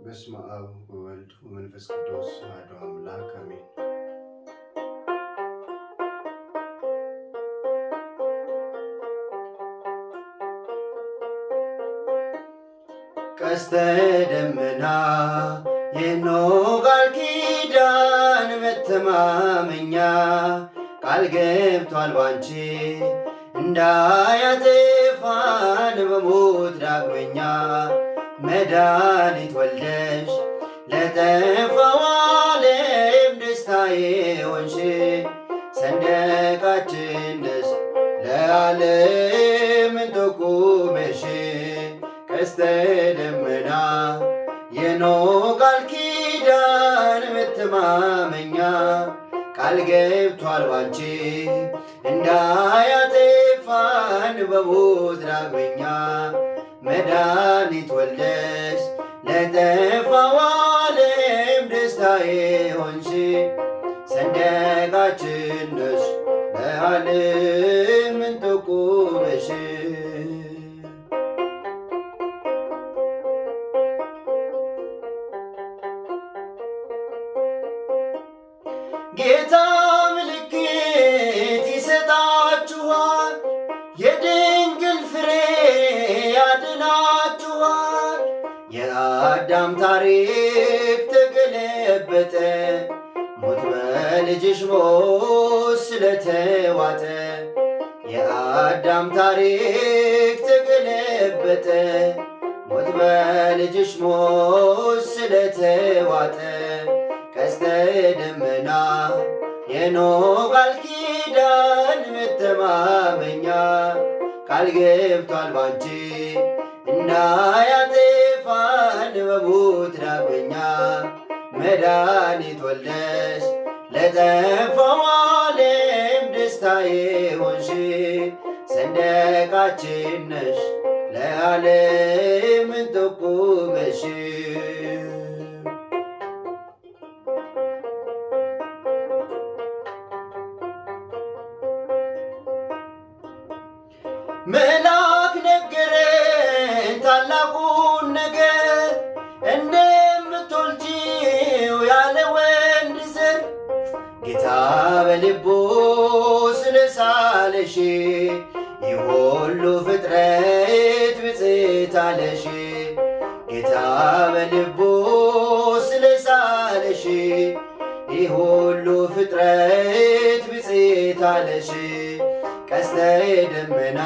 በስመ አብ ወወልድ ወመንፈስ ቅዱስ አሐዱ አምላክ አሜን። ቀስተ ደመና የኖህ ቃል ኪዳን መተማመኛ ቃል ገብቷል ባንቺ እንዳያጠፋን በሞት ዳግመኛ መድኃኒት ወልደሽ ለጠፋው ዓለም ደስታዬ ሆንሽ። ሰንደቃችን ነሽ ለዓለም እንጠቁመሽ። ቀስተ ደመና የኖህ ቃል ኪዳን መተማመኛ ቃል ገብቷል ባንቺ እንዳያጠፋን በሞት ዳግመኛ መድኃኒት ወልደሽ ለጠፋው ዓለም ደስታዬ ሆንሽ። ሰንደቃችን ነሽ ለዓለም እንጠቁመሽ። ጌታ ምልክት ይሰጣችኋል፣ የድንግል ፍሬ ያድናችኋል። የአዳም ታሪክ ተገለበጠ፣ ሞት በልጅሽ ሞት ስለተዋጠ። የአዳም ታሪክ ተገለበጠ፣ ሞት በልጅሽ ሞት ስለተዋጠ። ቀስተ ደመና የኖህ ቃል ኪዳን መተማመኛ ቃል ገብቷል ባንቺ እንዳያጠፋን በሞት ዳግመኛ መድኃኒት ወልደሽ ለጠፋው ዓለም ደስታዬ ሆንሽ። ሰንደቃችን ነሽ ለዓለም እንጠቁመሽ። መልአክ ነገረን ታላቁን ነገር እንደምትወልጂው ያለ ወንድ ዘር። ጌታ በልቡ ስለሳለሽ የሁሉ ፍጥረት ብፅዕት አለሽ። ጌታ በልቡ ስለሳለሽ የሁሉ ፍጥረት ብፅዕት አለሽ። ቀስተ ደመና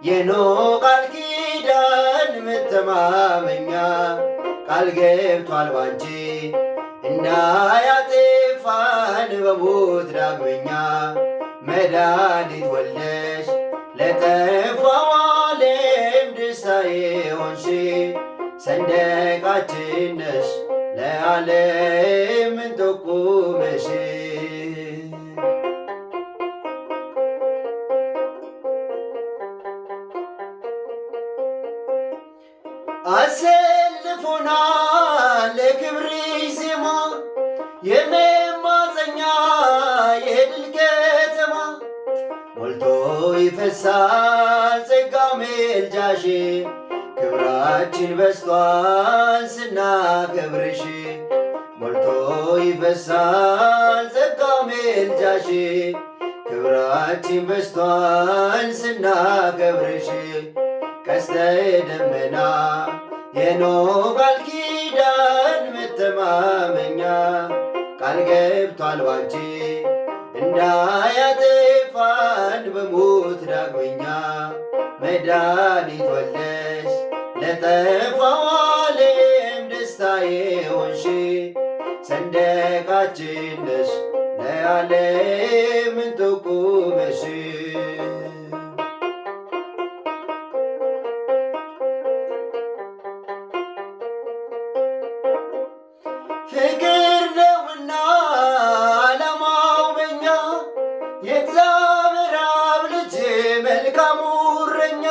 የኖህ ቃል ኪዳን መተማመኛ ቃል ገብቷል ባንቺ እንዳያጠፋን በሞት ዳግመኛ መድኃኒት ወልደሽ ለጠፋው ዓለም ደስታዬ ሆንሽ። ሰንደቃችን ነሽ ለዓለም እንጠቁመሽ። አሰልፎናል ለክብርሽ ዜማ የመማፀኛ የድል ከተማ። ሞልቶ ይፈሳል ጸጋ ምልጃሽ ክብራችን በስቷል ስናከብርሽ። ሞልቶ ይፈሳል ጸጋ ምልጃሽ ክብራችን በስቷል ስናከብርሽ። ቀስተ ደመና የኖህ ቃል ኪዳን መተማመኛ ቃል ገብቷል ባንቺ እንዳያጠፋን በሞት ዳግመኛ መድኃኒት ወልደሽ ለጠፋው ዓለም ደስታዬ ሆንሽ። ሰንደቃችን ነሽ ለዓለም እንጠቁመሽ። ፍቅር ነውና ዓላማው በኛ የእግዚአብሔር አብ ልጅ መልካሙ እረኛ።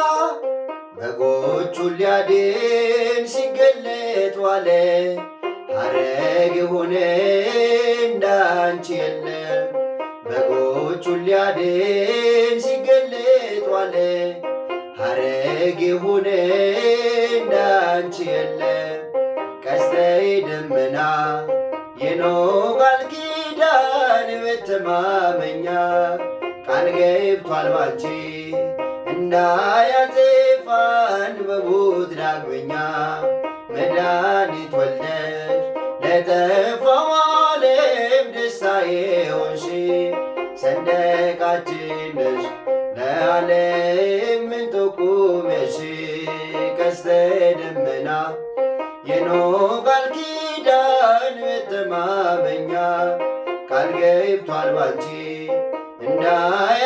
በጎቹን ሊያድን ሲገለጥ ዋለ፣ ሐረግ የሆነ እንዳንቺ የለም። በጎቹን ሊያድን ሲገለጥ ዋለ፣ ሐረግ የሆነ እንዳንቺ የለም። ቀስተ ደመና የኖህ ቃል ኪዳን መተማመኛ ቃል ገብቷል ባንቺ እንዳያጠፋን በሞት ዳግመኛ መድኃኒት ወልደሽ ለጠፋው ዓለም ደስታዬ ሆንሽ ሰንደቃችን ነሽ ለዓለም ምንጠቁመሽ ቀስተ ደመና የኖህ ቃል ኪዳን መተማመኛ ቃል ገብቷል ባንቺ እንዳያ